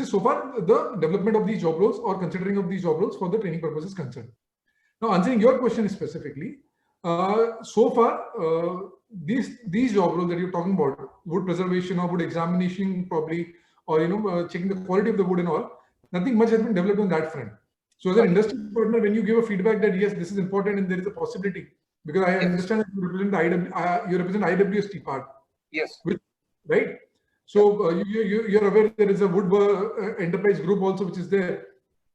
so far the development of these job roles, or considering of these job roles for the training purposes concerned. Now, answering your question specifically, so far these job roles that you're talking about, wood preservation or wood examination probably, or checking the quality of the wood and all, nothing much has been developed on that front. So as an industry partner, when you give a feedback that yes, this is important and there is a possibility, because I understand that you represent the you represent IWST part. Yes. Right. So you're aware there is a wood enterprise group also which is there.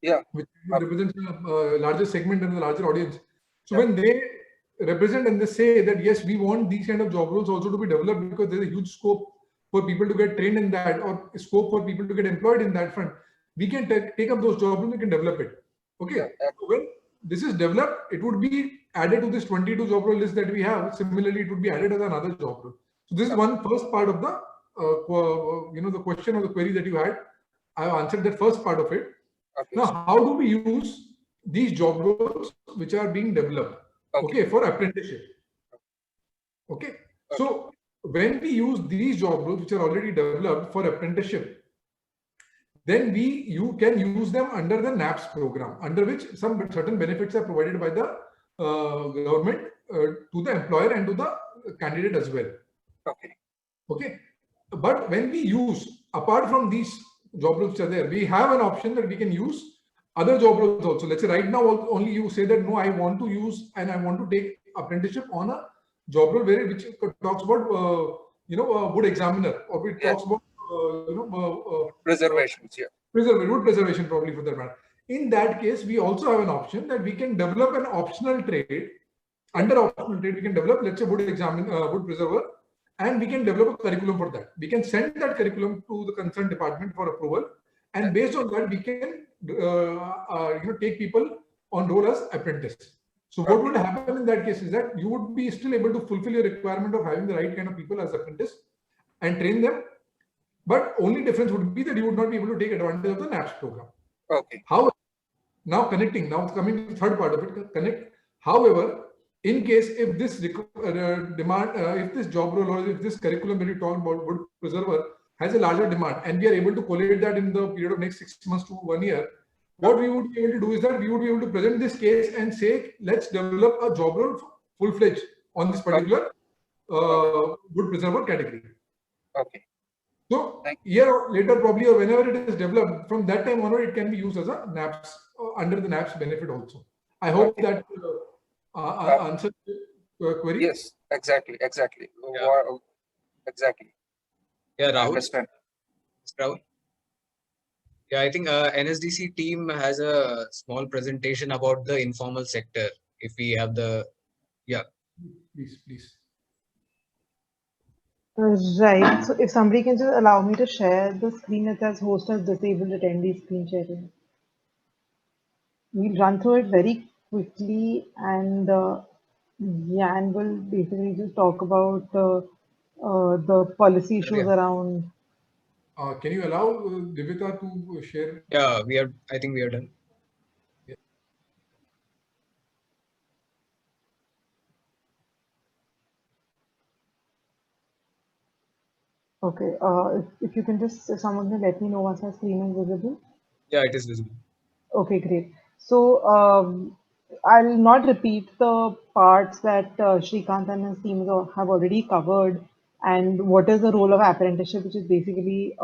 Yeah. Which represents a larger segment and a larger audience. So when they represent and they say that yes, we want these kind of job roles also to be developed because there's a huge scope for people to get trained in that, or scope for people to get employed in that front, we can take up those job roles, we can develop it. Okay. So when this is developed, it would be added to this 22 job role list that we have. Similarly, it would be added as another job role. So this is one first part of the the question or the query that you had. I have answered that first part of it. Now, how do we use these job roles which are being developed? Okay, for apprenticeship. Okay. So when we use these job roles which are already developed for apprenticeship, then you can use them under the NAPS program, under which some certain benefits are provided by the government to the employer and to the candidate as well. Okay. But when we use, apart from these job roles which are there, we have an option that we can use other job roles also. Let's say right now only you say that no, I want to use and I want to take apprenticeship on a job role which talks about wood examiner, or it talks about preservations. Wood preservation probably for that matter. In that case, we also have an option that we can develop an optional trade. Under optional trade, we can develop, let's say, wood preserver, and we can develop a curriculum for that. We can send that curriculum to the concerned department for approval, and based on that, we can take people on roll as apprentice. So what would happen in that case is that you would be still able to fulfill your requirement of having the right kind of people as apprentice and train them. But only difference would be that you would not be able to take advantage of the NAPS program. Okay. However, now coming to the third part of it, connect. However, in case if this if this job role or if this curriculum that you talked about, wood preserver, has a larger demand, and we are able to collate that in the period of next 6 months to 1 year, what we would be able to do is that we would be able to present this case and say, let's develop a job role full-fledged on this particular wood preserver category. Okay. So year later, probably, or whenever it is developed, from that time onward, it can be used as a NAPS, under the NAPS benefit also. I hope that answers the query. Yes, exactly. Yeah. Exactly. Yeah, Rahul. Understand. Rahul. Yeah, I think NSDC team has a small presentation about the informal sector. If we have the, Please. Right. So if somebody can just allow me to share the screen, it says host has disabled attendee screen sharing. We'll run through it very quickly, and Jan will basically just talk about the policy issues around. Can you allow Divita to share? Yeah, I think we are done. Yeah. Okay. If you can just, someone can let me know once my screen is visible. Yeah, it is visible. Okay, great. So I'll not repeat the parts that Shrikant and his team have already covered, and what is the role of apprenticeship, which is basically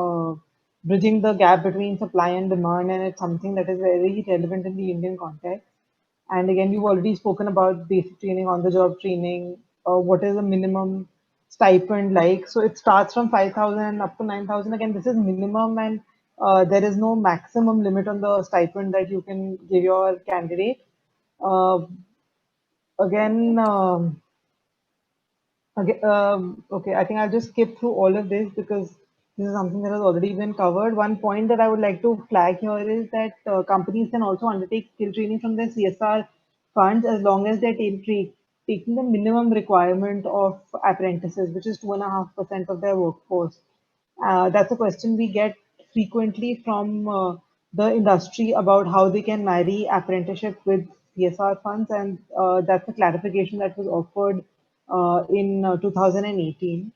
bridging the gap between supply and demand, and it's something that is very relevant in the Indian context. And again, we've already spoken about basic training, on-the-job training. What is the minimum stipend like? So it starts from 5,000 and up to 9,000. Again, this is minimum, and there is no maximum limit on the stipend that you can give your candidate. Again, okay, I think I'll just skip through all of this because this is something that has already been covered. One point that I would like to flag here is that companies can also undertake skill training from their CSR funds as long as they're taking the minimum requirement of apprentices, which is 2.5% of their workforce. That's a question we get frequently from the industry about how they can marry apprenticeship with CSR funds, and that's a clarification that was offered in 2018.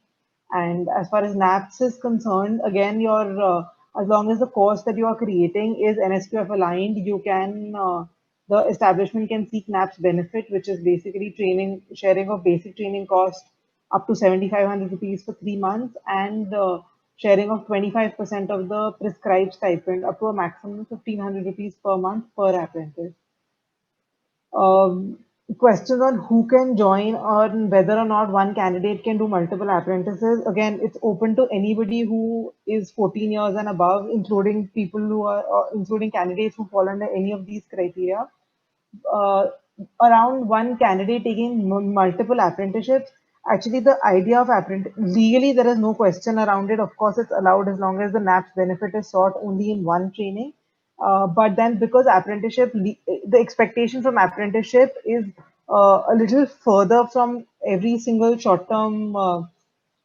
And as far as NAPS is concerned, again, as long as the course that you are creating is NSQF aligned, you can the establishment can seek NAPS benefit, which is basically sharing of basic training cost up to 7,500 rupees for 3 months, and sharing of 25% of the prescribed stipend up to a maximum of 1,500 rupees per month per apprentice. Questions on who can join or whether or not one candidate can do multiple apprentices. Again, it's open to anybody who is 14 years and above, including people who are, including candidates who fall under any of these criteria. Around one candidate taking multiple apprenticeships. Actually, the idea of legally there is no question around it. Of course, it's allowed as long as the NAPS benefit is sought only in one training. But then because apprenticeship, the expectation from apprenticeship is a little further from every single short-term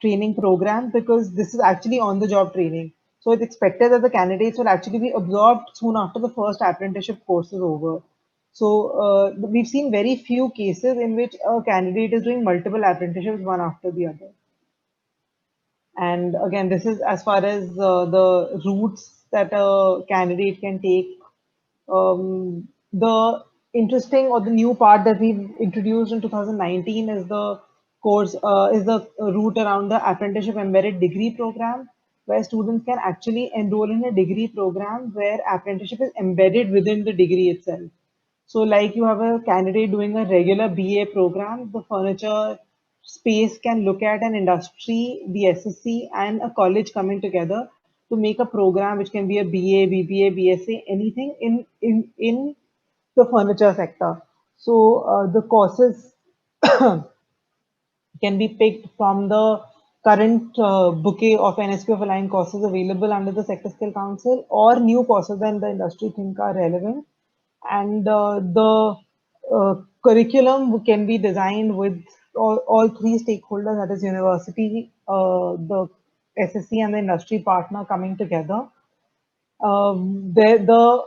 training program, because this is actually on-the-job training. So it's expected that the candidates will actually be absorbed soon after the first apprenticeship course is over. So we've seen very few cases in which a candidate is doing multiple apprenticeships one after the other. And again, this is as far as the routes that a candidate can take. The interesting or the new part that we've introduced in 2019 is the course, is the route around the apprenticeship embedded degree program, where students can actually enroll in a degree program where apprenticeship is embedded within the degree itself. So like you have a candidate doing a regular BA program, the furniture space can look at an industry, the SSC and a college coming together to make a program which can be a BA, BBA, BSA, anything in the furniture sector. So the courses can be picked from the current bouquet of NSQF aligned courses available under the Sector Skill Council, or new courses that the industry think are relevant. And the curriculum can be designed with all three stakeholders, that is university, the SSC and the industry partner coming together. The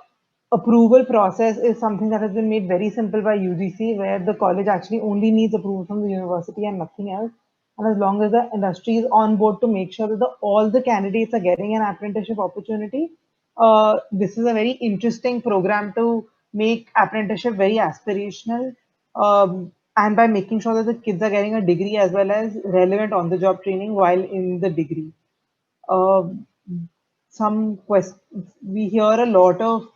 approval process is something that has been made very simple by UGC, where the college actually only needs approval from the university and nothing else. And as long as the industry is on board to make sure that all the candidates are getting an apprenticeship opportunity, this is a very interesting program to make apprenticeship very aspirational, and by making sure that the kids are getting a degree as well as relevant on-the-job training while in the degree. Some questions, we hear a lot of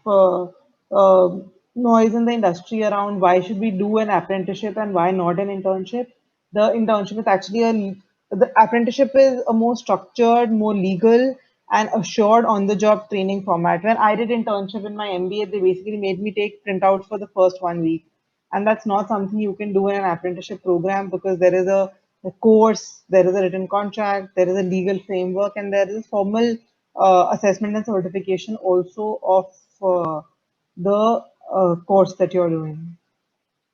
noise in the industry around why should we do an apprenticeship and why not an internship. The internship is actually the apprenticeship is a more structured, more legal and assured on-the-job training format. When I did internship in my MBA, they basically made me take printouts for the first 1 week. And that's not something you can do in an apprenticeship program, because there is a course, there is a written contract, there is a legal framework, and there is a formal assessment and certification also of the course that you're doing.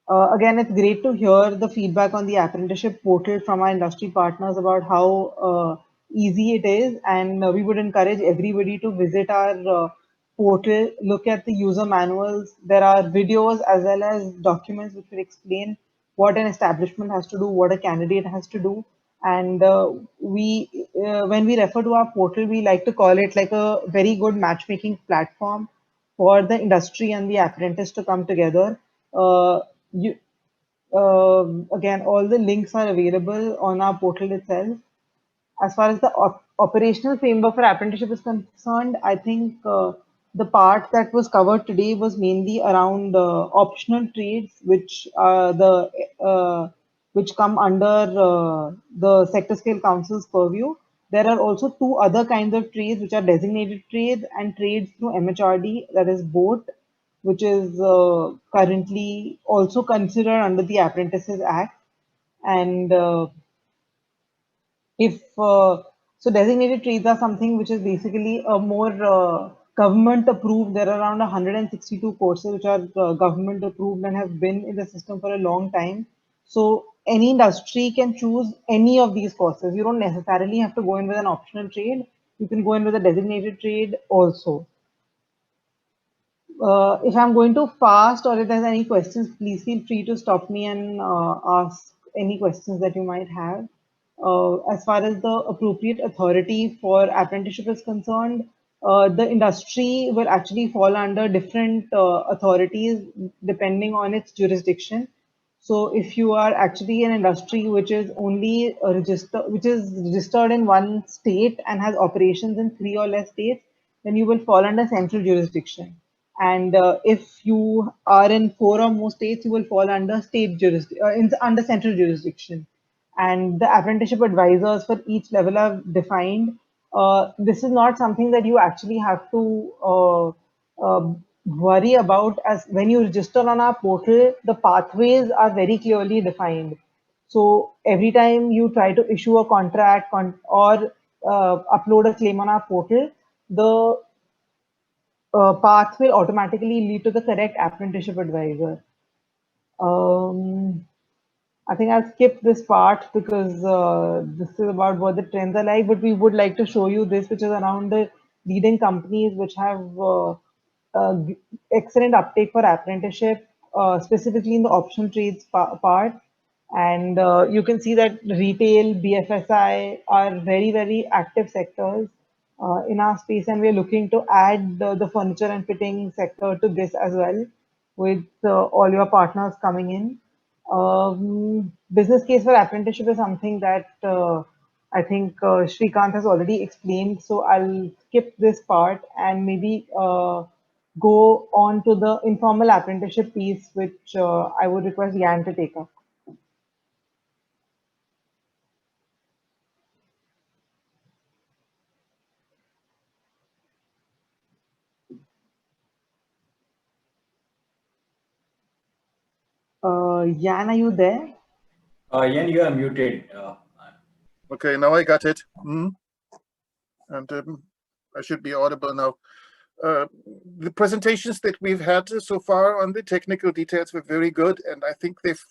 Again, it's great to hear the feedback on the apprenticeship portal from our industry partners about how easy it is, and we would encourage everybody to visit our portal, look at the user manuals. There are videos as well as documents which will explain what an establishment has to do, what a candidate has to do. And when we refer to our portal, we like to call it like a very good matchmaking platform for the industry and the apprentice to come together. Again, all the links are available on our portal itself. As far as the operational framework for apprenticeship is concerned, I think the part that was covered today was mainly around optional trades, which come under the sector scale council's purview. There are also two other kinds of trades, which are designated trades and trades through MHRD, that is BOAT, which is currently also considered under the Apprentices Act. And if so, designated trades are something which is basically a more government approved. There are around 162 courses which are government approved and have been in the system for a long time. So any industry can choose any of these courses. You don't necessarily have to go in with an optional trade. You can go in with a designated trade also. If I'm going too fast or if there's any questions, please feel free to stop me and ask any questions that you might have. As far as the appropriate authority for apprenticeship is concerned, the industry will actually fall under different authorities depending on its jurisdiction. So if you are actually an industry which is only registered in one state and has operations in 3 or less states, then you will fall under central jurisdiction. And if you are in 4 or more states, you will fall under under central jurisdiction. And the apprenticeship advisors for each level are defined. This is not something that you actually have to worry about, as when you register on our portal, the pathways are very clearly defined. So every time you try to issue a contract or upload a claim on our portal, the path will automatically lead to the correct apprenticeship advisor. I think I'll skip this part because this is about what the trends are like, but we would like to show you this, which is around the leading companies which have excellent uptake for apprenticeship, specifically in the optional trades part. And you can see that retail, BFSI are very, very active sectors in our space, and we're looking to add the furniture and fitting sector to this as well, with all your partners coming in. Business case for apprenticeship is something that I think Shrikant has already explained, so I'll skip this part and maybe go on to the informal apprenticeship piece, which I would request Jan to take up. Jan, are you there? Jan, you are muted. Okay, now I got it. And I should be audible now. The presentations that we've had so far on the technical details were very good, and I think they've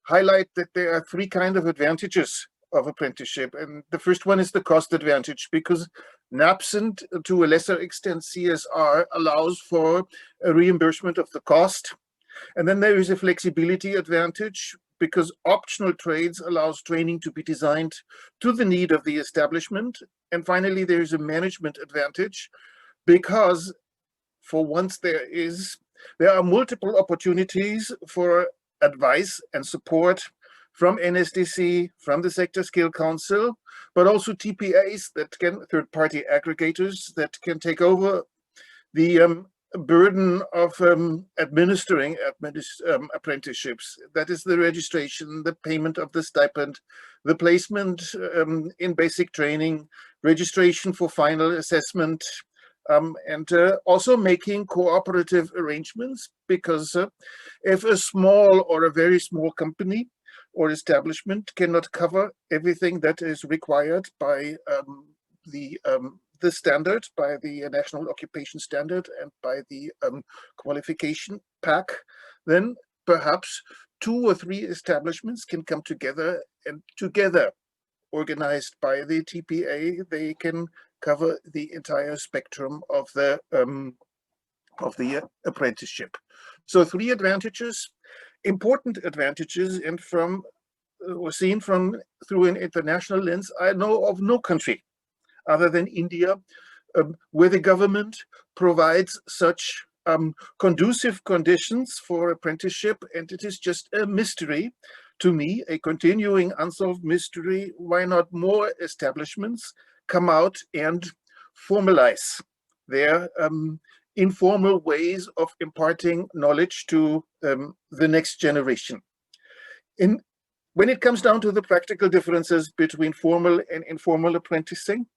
highlight that there are 3 kinds of advantages of apprenticeship. And the first one is the cost advantage, because NAPS and to a lesser extent CSR allows for a reimbursement of the cost. And then there is a flexibility advantage, because optional trades allows training to be designed to the need of the establishment. And finally, there is a management advantage, because for once there are multiple opportunities for advice and support from NSDC, from the Sector Scale Council, but also TPAs that can, third-party aggregators that can take over the burden of administering apprenticeships. That is the registration, the payment of the stipend, the placement in basic training, registration for final assessment, and also making cooperative arrangements, because if a small or a very small company or establishment cannot cover everything that is required by the standard, by the National Occupation Standard and by the qualification pack, then perhaps 2 or 3 establishments can come together, and together, organized by the TPA, they can cover the entire spectrum of the apprenticeship. So 3 advantages, important advantages, and from seen through an international lens, I know of no country other than India where the government provides such conducive conditions for apprenticeship, and it is just a mystery to me, a continuing unsolved mystery, why not more establishments come out and formalize their informal ways of imparting knowledge to the next generation. When it comes down to the practical differences between formal and informal apprenticing,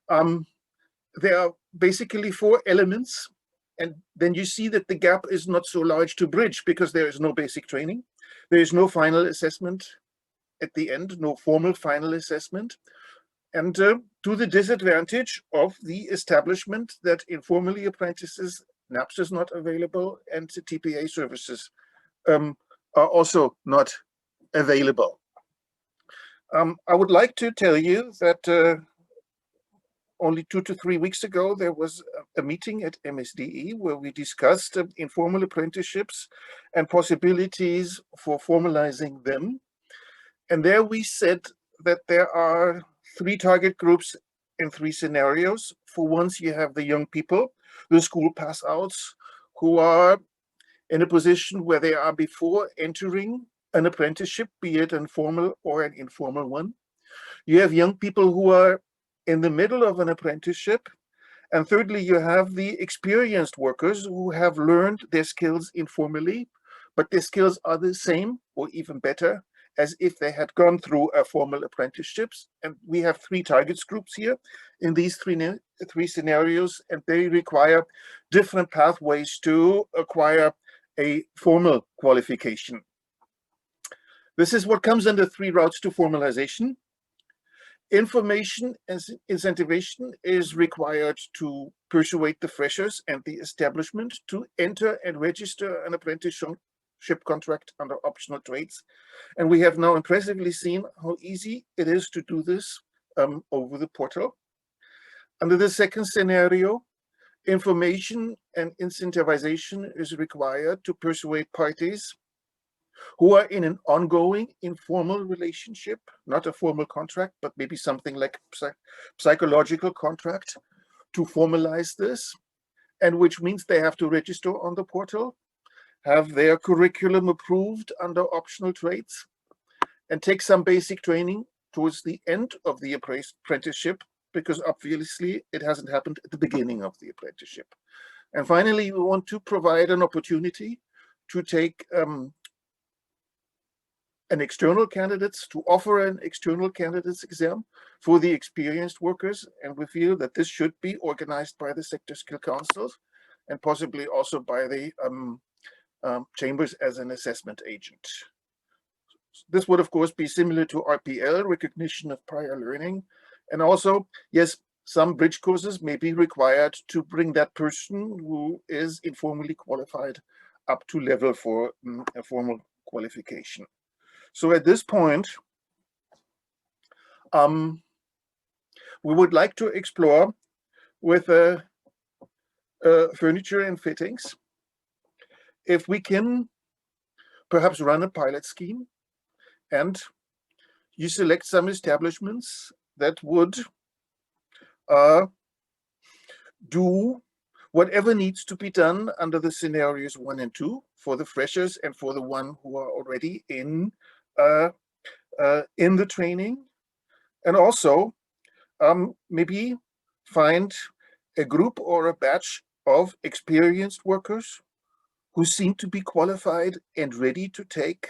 there are basically 4 elements, and then you see that the gap is not so large to bridge because there is no basic training, there is no final assessment at the end, no formal final assessment, and to the disadvantage of the establishment that informally apprentices, NAPS is not available, and the TPA services are also not available. I would like to tell you that only 2 to 3 weeks ago, there was a meeting at MSDE where we discussed informal apprenticeships and possibilities for formalizing them. And there we said that there are 3 target groups in 3 scenarios. For once, you have the young people, the school pass outs, who are in a position where they are before entering an apprenticeship, be it a formal or an informal one. You have young people who are in the middle of an apprenticeship. And thirdly, you have the experienced workers who have learned their skills informally, but their skills are the same or even better as if they had gone through a formal apprenticeships. And we have 3 targets groups here in these three scenarios, and they require different pathways to acquire a formal qualification. This is what comes under 3 routes to formalization. Information and incentivation is required to persuade the freshers and the establishment to enter and register an apprenticeship contract under optional trades. And we have now impressively seen how easy it is to do this over the portal. Under the second scenario, information and incentivization is required to persuade parties who are in an ongoing informal relationship, not a formal contract, but maybe something like psychological contract, to formalize this, and which means they have to register on the portal, have their curriculum approved under optional trades, and take some basic training towards the end of the apprenticeship, because obviously it hasn't happened at the beginning of the apprenticeship. And finally, we want to provide an opportunity to take an external candidates, to offer an external candidates exam for the experienced workers. And we feel that this should be organized by the sector skill councils and possibly also by the chambers as an assessment agent. This would of course be similar to RPL, recognition of prior learning. And also, yes, some bridge courses may be required to bring that person who is informally qualified up to level for a formal qualification. So at this point, we would like to explore with furniture and fittings if we can perhaps run a pilot scheme, and you select some establishments that would do whatever needs to be done under the scenarios 1 and 2 for the freshers and for the one who are already in the training, and also maybe find a group or a batch of experienced workers who seem to be qualified and ready to take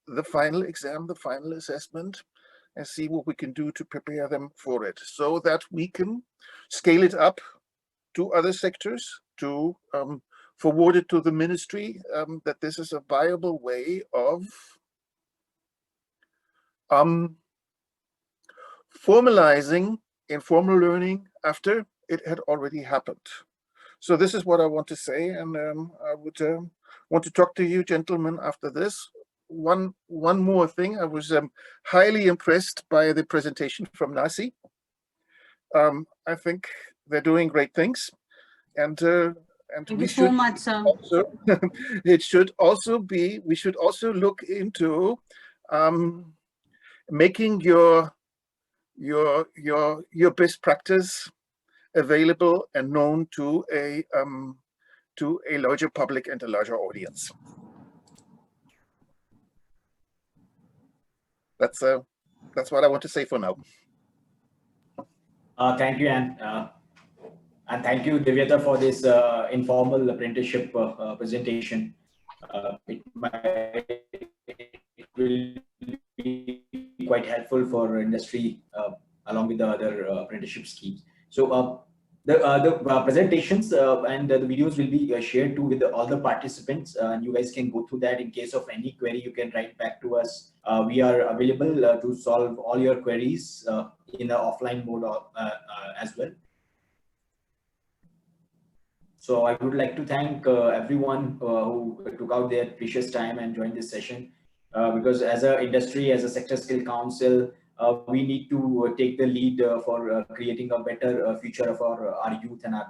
the final exam, the final assessment, and see what we can do to prepare them for it, so that we can scale it up to other sectors, to forward it to the ministry, that this is a viable way of formalizing informal learning after it had already happened. So this is what I want to say, and I would want to talk to you gentlemen after this. One more thing, I was highly impressed by the presentation from NASI. I think they're doing great things, and Thank you so much, sir. Also, it should also be, we should also look into making your best practice available and known to a larger public and a larger audience. That's what I want to say for now. Thank you, Anne. And thank you, Divyata, for this informal apprenticeship presentation. It will be quite helpful for industry along with the other apprenticeship schemes. So the presentations and the videos will be shared too with all the participants, and you guys can go through that. In case of any query, you can write back to us. We are available to solve all your queries in the offline mode as well. So I would like to thank everyone who took out their precious time and joined this session, because as an industry, as a Sector Skill Council, we need to take the lead for creating a better future of our youth and our nation.